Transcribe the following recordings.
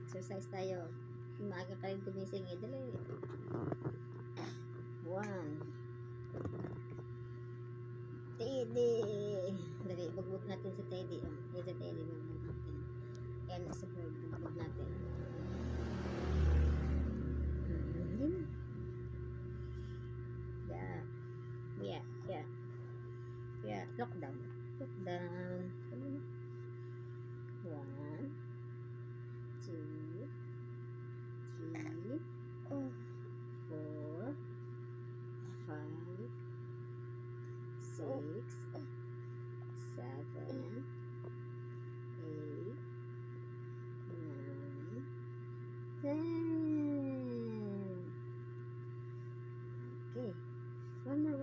Exercise tayo. Maaga ka rin gumising eh. Dali. 1. Teddy. Dali, bugbog natin si Teddy. Oh, yan si Teddy, bugbog natin. Yan, nasa bird, bugbog natin. Yun. Yeah. Lockdown. 1, 2, 3, 4, 5, 6, 7, 8, 9, 10. Okay. One more.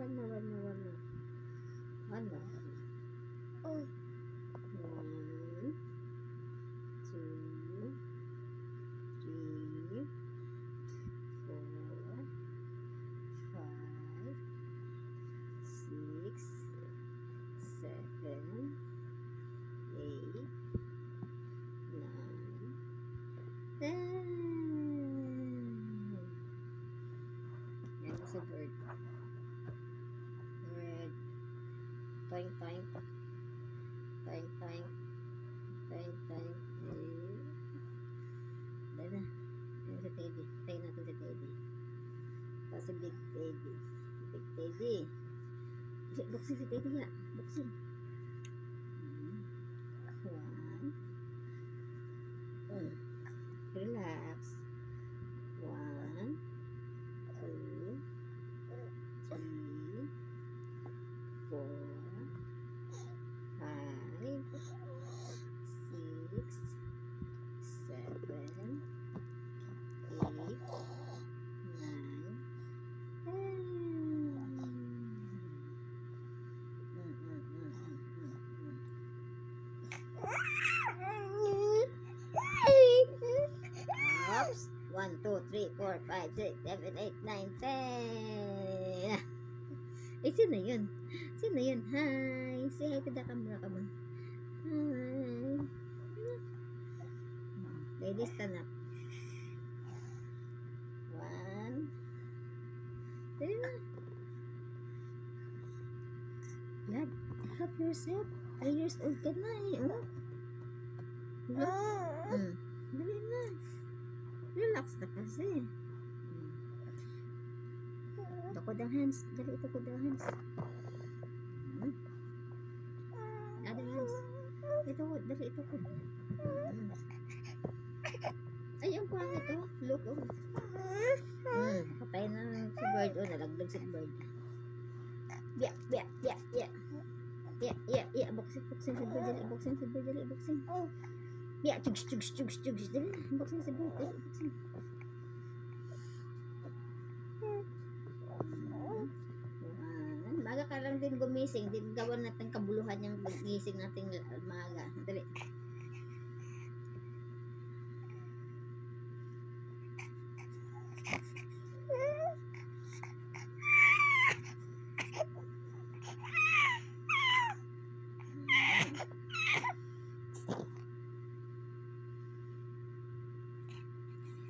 1, 2, 3, 4, 5, 6, 7, 8, 9, 10. Yan sa bird. Toink. Dala. Yan si Teddy. Tayo natin si Teddy. Tapos si Big Teddy. Boxing si Teddy ya. Boxing. 1. Relax. 1, 2, 3, 4, 5, 6, 7, 8, 9, 1, 2, 3, 4, 5, 6, 7, 8, 9, 10. Eh, sino yun? Hi! Say hi to the camera, come on. Hi! Ladies, stand up. 1. Dali na. Lad, help yourself. 3 years old ka na eh. Dali na. Relax na kasi. Tukod ang hands. Dali, tukod ang hands. Other hands. Itukod. Dali, itukod. Ay, ang pangit oh. Look oh. Patay na si bird. Oh, nalagdag si bird. Yeah. Boxing si bird. Boxing. Yeah, chugs. Dali, boxing si bird. Boxing. Maga ka lang din gumising, din gawan natin kabuluhan yung gising natin maga. Dali.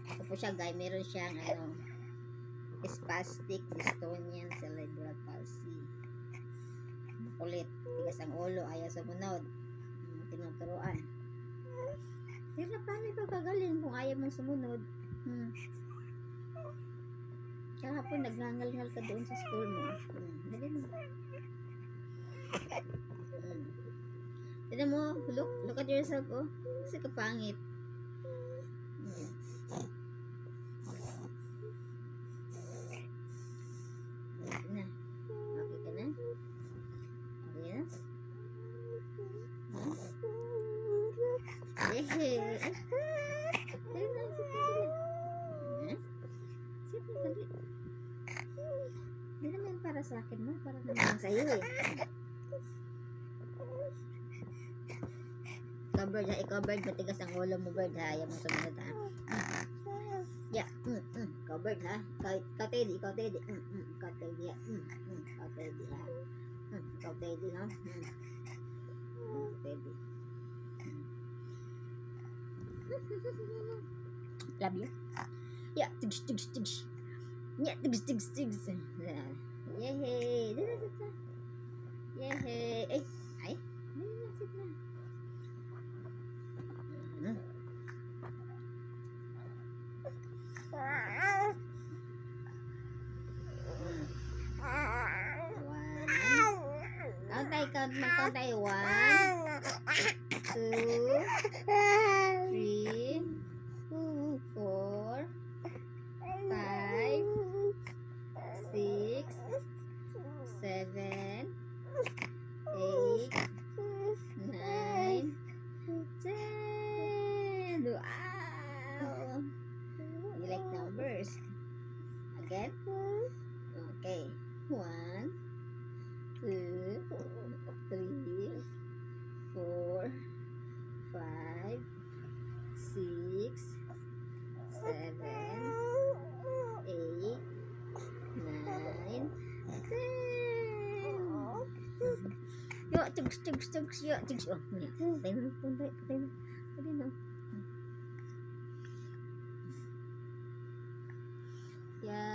Ito po siya guys, meron siyang spastic dystonia cerebral palsy. Makulit, tigas ang ulo, ayaw sumunod. Tinuturuan. Sila paano ito kagaling kung ayaw mong sumunod? Kahapon nagngangal-ngal ka doon sa school mo. Dali mo. Tignan mo, look at yourself oh. Kasi kapangit. Hindi naman para sa akin mo, para naman sa iyo eh. Covered ha, i-covered, matigas ang ulo mo bird ha, ayaw mo sumunod ha. Yeah, covered ha. Ikaw Teddy ha. Ikaw Teddy ha. Teddy. Love you. Yeah, tigs, tigs, tigs. Yeah, tigs, tigs, tigs. Yehey. Yehey. Ay, ay. Sit na. Hmm. Mag-count tayo. 1, 2, 3, 4, 5, 6, 7, 8, 9, 10. Wow! You like numbers? Again? Okay. 1, 2, 3, 4, 5, 6, 7, 8, 9, 10. Yo, tugs, tugs, tugs, yo, tugs. Oh, yeah. Patay mo, patay mo. Patay mo. Yeah.